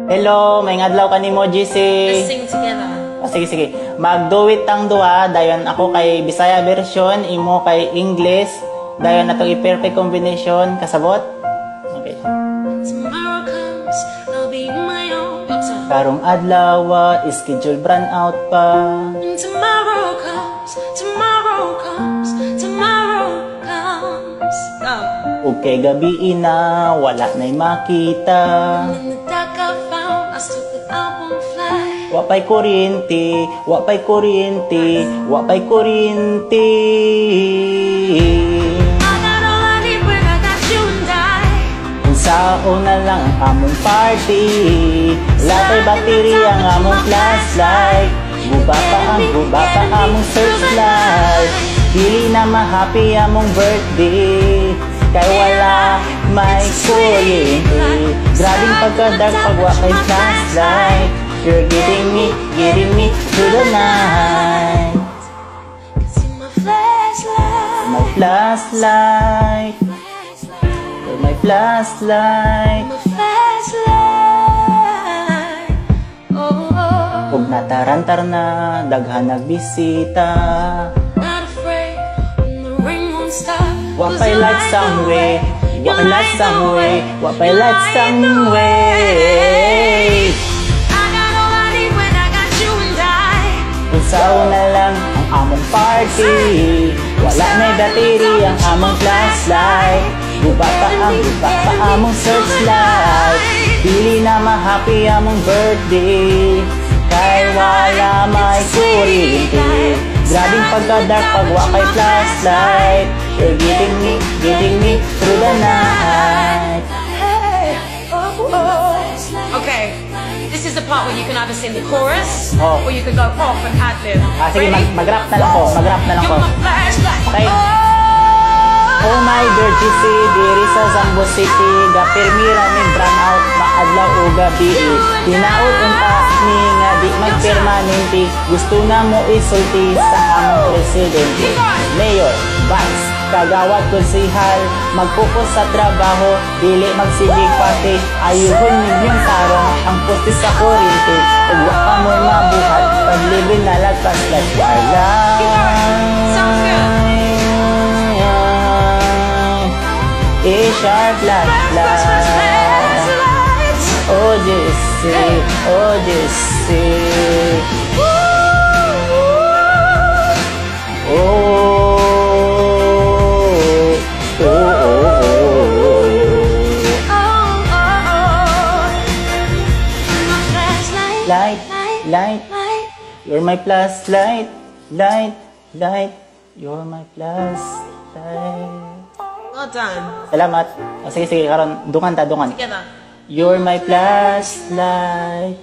Hello, may adlaw ka nimo GC. Let's sing together. Oh, sige. Magduwit tang duha, dayon ako kay Bisaya version, imo kay English. Dayon natong i-perfect combination kasabot. Okay. Tomorrow comes, I'll be my own. Karong adlaw, schedule brand out pa. And tomorrow comes, tomorrow comes, tomorrow comes. Okay, gabi na, wala na'y makita. In the dark I found, I stood that I won't fly. Wapay kuryente, wapay kuryente, wapay kuryente. I got all I need when I got you and I. Sao na lang ang among party. Latay battery ang among flashlight. Guba pa among searchlight. Dili na ma-happy among birthday. Kay wala may kuryente. Grabing pagka-dark pag wakay flashlight. You're getting me through the night. Cause you're my flashlight. My flashlight. You're my flashlight. My flashlight. Oh. Huwag natarantar na, daghan nagbisita. Not afraid when the rain won't stop. Wapay light some way, wapay light some way, wapay light some way. I got all I need when I got you and I. Kung sao na lang ang among party. Wala na'y battery ang among flashlight. Guba pa among searchlight. Dili na ma-happy among birthday. Kay wala may kuryente. Grabing pagka-dark pag wakay flashlight. You're getting me through the night. Okay, this is the part where you can either sing the chorus Oh. or you can go off and ad lib. Sige, mag-rap na lang ko, You're my flashlight. Okay. Oh my dear GC, diri sa Zambo City, gapirmira ni brand out, maadlaw o gabi. Tinaot unta ni nga di magpermanente, gusto na mo isulti sa among presidente. Mayor, Vice, kagawad konsehal, mag-focus sa trabaho, dili magsigig pati, ayuhon ninyong tarong, ang poste sa kuryente, ug wa pa mo mabuhat, paglibre na lagpas like Sounds good. Sharp like oh GC, oh GC. Light, you're my flashlight, light, you're my flashlight. Well done. Salamat. Sige, karon dungan. Together. You're my flashlight.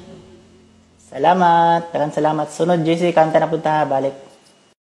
Salamat. Salamat. Sunod, JC, kanta na punta. Balik.